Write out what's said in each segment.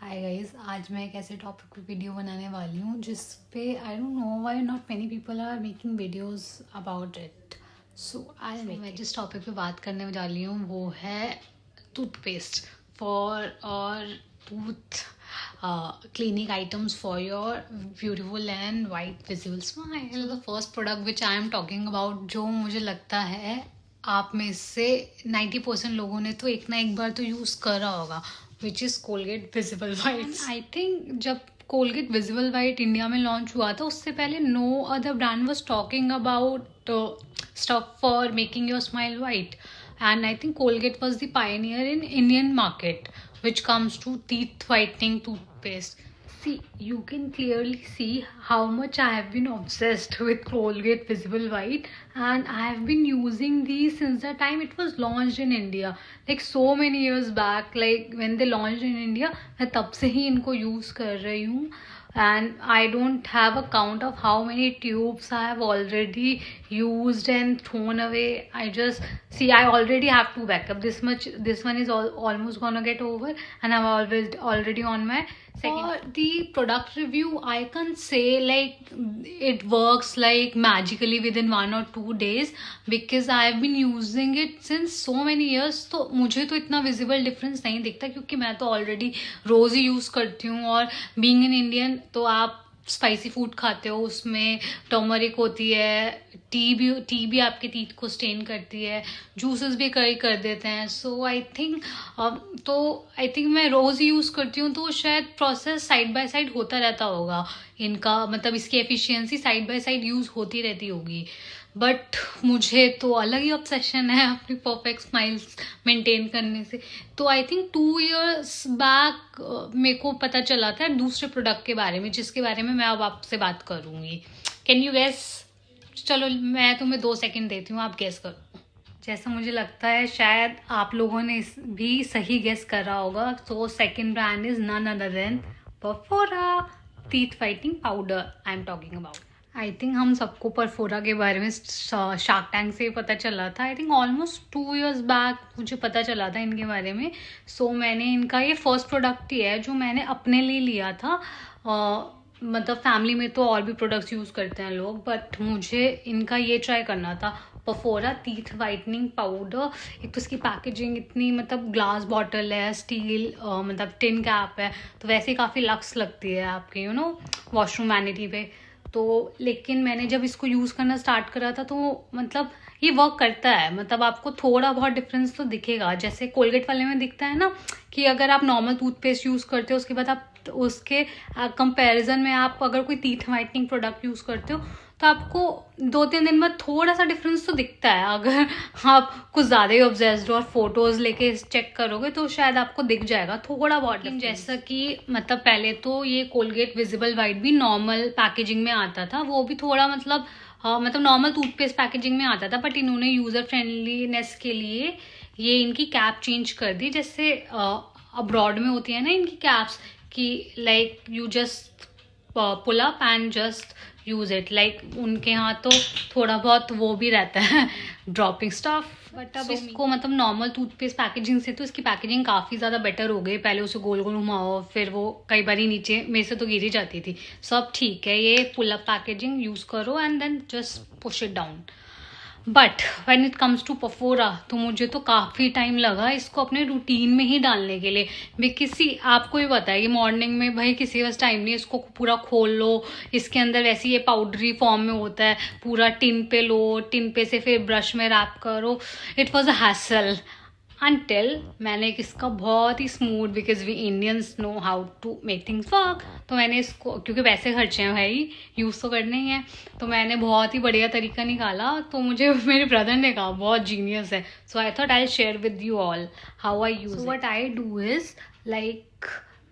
Hi guys, आज मैं एक ऐसे टॉपिक पे वीडियो बनाने वाली हूँ जिस पे I don't know why not many people are making videos about it. मैं जिस टॉपिक पे बात करने वाली हूँ वो है टूथपेस्ट फॉर और tooth cleaning items for your beautiful and white visible smile. The first product which I am talking about, जो मुझे लगता है आप में से 90% लोगों ने तो एक ना एक बार तो यूज़ करा होगा, which is Colgate visible white. I think जब कोलगेट विजिबल वाइट इंडिया में लॉन्च हुआ था उससे पहले no other brand was talking about stuff for making your smile white, and I think Colgate was the pioneer in Indian market which comes to teeth whitening toothpaste. See, you can clearly see how much I have been obsessed with Colgate Visible White, and I have been using these since the time it was launched in India, like so many years back, like when they launched in India. मैं तब से ही इनको use कर रही हूँ, and I don't have a count of how many tubes I have already used and thrown away. I just see I already have to backup this much. This one is almost gonna get over, and I'm already on my second. For the product review, I can't say like it works like magically within 1 or 2 days, because I have been using it since so many years. तो मुझे तो इतना visible difference नहीं दिखता क्योंकि मैं तो already रोज़ ही use करती हूँ, और being an Indian तो आप स्पाइसी फूड खाते हो, उसमें टर्मरिक होती है, टी भी आपके टीथ को स्टेन करती है, जूसेस भी कई कर देते हैं. सो आई थिंक मैं रोज़ ही यूज़ करती हूँ, तो शायद प्रोसेस साइड बाय साइड होता रहता होगा इनका, मतलब इसकी efficiency side by side use होती रहती होगी. बट मुझे तो अलग ही ऑब्सेशन है अपनी परफेक्ट स्माइल्स मेंटेन करने से. तो आई थिंक 2 years बैक मेरे को पता चला था दूसरे प्रोडक्ट के बारे में, जिसके बारे में मैं अब आपसे बात करूँगी. Can you guess? चलो मैं तुम्हें 2 सेकंड देती हूँ, आप गेस करो. जैसा मुझे लगता है शायद आप लोगों ने भी सही गेस करा होगा. So second brand is none other than Perfora teeth fighting powder I am talking about. I think हम सबको परफोरा के बारे में शार्क टैंक से पता चला था. I think almost 2 years back मुझे पता चला था इनके बारे में. सो मैंने इनका ये फर्स्ट प्रोडक्ट ही है जो मैंने अपने लिए लिया था. मतलब फैमिली में तो और भी प्रोडक्ट्स यूज़ करते हैं लोग, बट मुझे इनका ये ट्राई करना था, परफोरा टीथ वाइटनिंग पाउडर. एक तो इसकी पैकेजिंग इतनी, मतलब ग्लास बॉटल है, स्टील मतलब टिन कैप है, तो वैसे ही काफ़ी लक्स लगती है आपके वॉशरूम वैनिटी पे. तो लेकिन मैंने जब इसको यूज़ करना स्टार्ट करा था तो मतलब ये वर्क करता है. मतलब आपको थोड़ा बहुत डिफरेंस तो दिखेगा, जैसे कोलगेट वाले में दिखता है ना कि अगर आप नॉर्मल टूथपेस्ट यूज़ करते हो उसके बाद आप उसके कंपैरिजन में आप अगर कोई टीथ वाइटनिंग प्रोडक्ट यूज़ करते हो तो आपको 2-3 दिन बाद थोड़ा सा डिफरेंस तो दिखता है. अगर आप कुछ ज़्यादा ही ऑब्सेस्ड हो और फोटोज़ लेके चेक करोगे तो शायद आपको दिख जाएगा थोड़ा बहुत. जैसा कि मतलब पहले तो ये कोलगेट विजिबल वाइट भी नॉर्मल पैकेजिंग में आता था, वो भी थोड़ा मतलब नॉर्मल टूथपेस्ट पैकेजिंग में आता था, बट इन्होंने यूज़र फ्रेंडलीनेस के लिए ये इनकी कैप चेंज कर दी. जैसे अब्रॉड में होती है ना इनकी कैप्स कि like you just pull up and just use it, like उनके यहाँ तो थोड़ा बहुत वो भी रहता है ड्रॉपिंग स्टफ. बट अब इसको मतलब नॉर्मल टूथपेस्ट पैकेजिंग से तो इसकी पैकेजिंग काफ़ी ज़्यादा बेटर हो गई. पहले उसे गोल गोल घुमाओ, फिर वो कई बार ही नीचे मेरे से तो गिर ही जाती थी. सब ठीक है, ये पुल अप पैकेजिंग यूज़ करो and then just push it down. But when it comes to Perfora तो मुझे तो काफ़ी टाइम लगा इसको अपने रूटीन में ही डालने के लिए. किसी आपको ही पता है कि मॉर्निंग में भाई किसी के पास टाइम नहीं, इसको पूरा खोल लो, इसके अंदर वैसे ये पाउडरी फॉर्म में होता है, पूरा टिन पे लो, टिन पे से फिर ब्रश में रैप करो. It was a hassle until मैंने इसका बहुत ही smooth, because we Indians know how to make things work, तो मैंने इसको, क्योंकि पैसे खर्चे हैं भाई, यूज़ तो करने ही है, तो मैंने बहुत ही बढ़िया तरीका निकाला. तो मुझे मेरे ब्रदर ने कहा बहुत जीनियस है. So I thought I share with you all how I use. What I do is like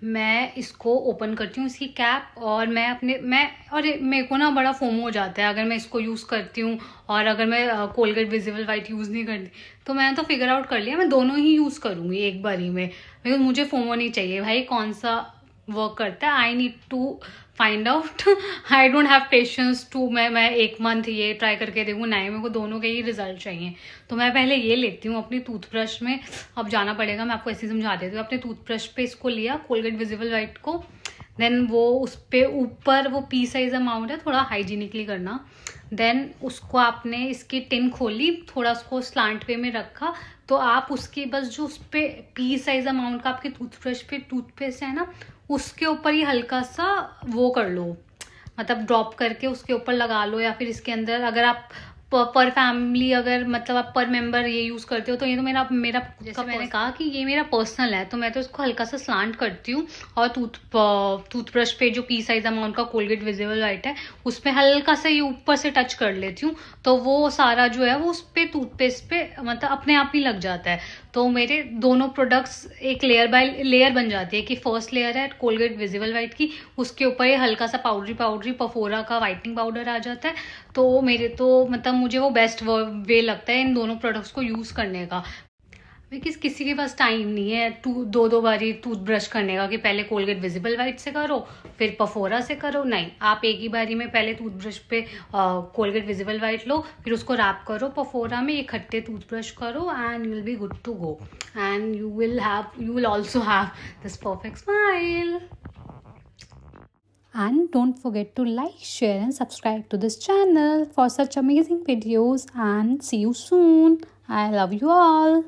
मैं इसको ओपन करती हूँ इसकी कैप, और मेरे को ना बड़ा फोमो हो जाता है अगर मैं इसको यूज़ करती हूँ और अगर मैं कोलगेट विजिबल वाइट यूज़ नहीं करती. तो मैंने तो फिगर आउट कर लिया मैं दोनों ही यूज़ करूँगी एक बारी में, बिकॉज मुझे फोमो नहीं चाहिए भाई. कौन सा वर्क करता है। I need to find out, I don't have patience to मैं 1 मंथ ये ट्राई करके देखूँ, नहीं, मेरे को दोनों के ही रिजल्ट चाहिए। तो मैं पहले ये लेती हूँ अपनी टूथब्रश में। अब जाना पड़ेगा, मैं आपको ऐसे ही समझा देती हूँ। अपने टूथब्रश पे इसको लिया, कोलगेट विजिबल वाइट को, देन वो उस पे ऊपर वो पी साइज अमाउंट है, थोड़ा हाइजीनिकली करना। देन उसको आपने इसकी टिन खोली, थोड़ा उसको स्लांट वे में रखा, तो आप उसकी बस जो उस पर पी साइज अमाउंट का आपके टूथब्रश पे टूथपेस्ट है ना, उसके ऊपर ही हल्का सा वो कर लो, मतलब ड्रॉप करके उसके ऊपर लगा लो। या फिर इसके अंदर अगर आप पर फैमिली, अगर मतलब आप पर मेंबर ये यूज़ करते हो, तो ये तो मेरा मेरा जैसे मैंने कहा कि ये मेरा पर्सनल है, तो मैं तो इसको हल्का सा स्लांट करती हूँ और टूथब्रश पे जो पी साइज अमाउंट का कोलगेट विजिबल वाइट है उसमें हल्का सा ये ऊपर से टच कर लेती हूँ, तो वो सारा जो है वो उस पर टूथपेस्ट पे मतलब अपने आप ही लग जाता है। तो मेरे दोनों प्रोडक्ट्स एक लेयर बाय लेयर बन जाती है कि फर्स्ट लेयर है कोलगेट विजिबल वाइट की, उसके ऊपर ये हल्का सा पाउडरी पफोरा का वाइटनिंग पाउडर आ जाता है। तो मेरे तो मतलब मुझे वो बेस्ट वे लगता है इन दोनों प्रोडक्ट्स को यूज़ करने का। बिकॉज किसी के पास टाइम नहीं है दो बारी टूथब्रश करने का, कि पहले कोलगेट विजिबल वाइट से करो फिर पफोरा से करो। नहीं, आप एक ही बारी में पहले टूथब्रश पे कोलगेट विजिबल वाइट लो, फिर उसको रैप करो पफोरा में, इकट्ठे टूथब्रश करो, and you will be good to go, and you will also have this perfect smile. And don't forget to like, share and subscribe to this channel for such amazing videos, and see you soon. I love you all.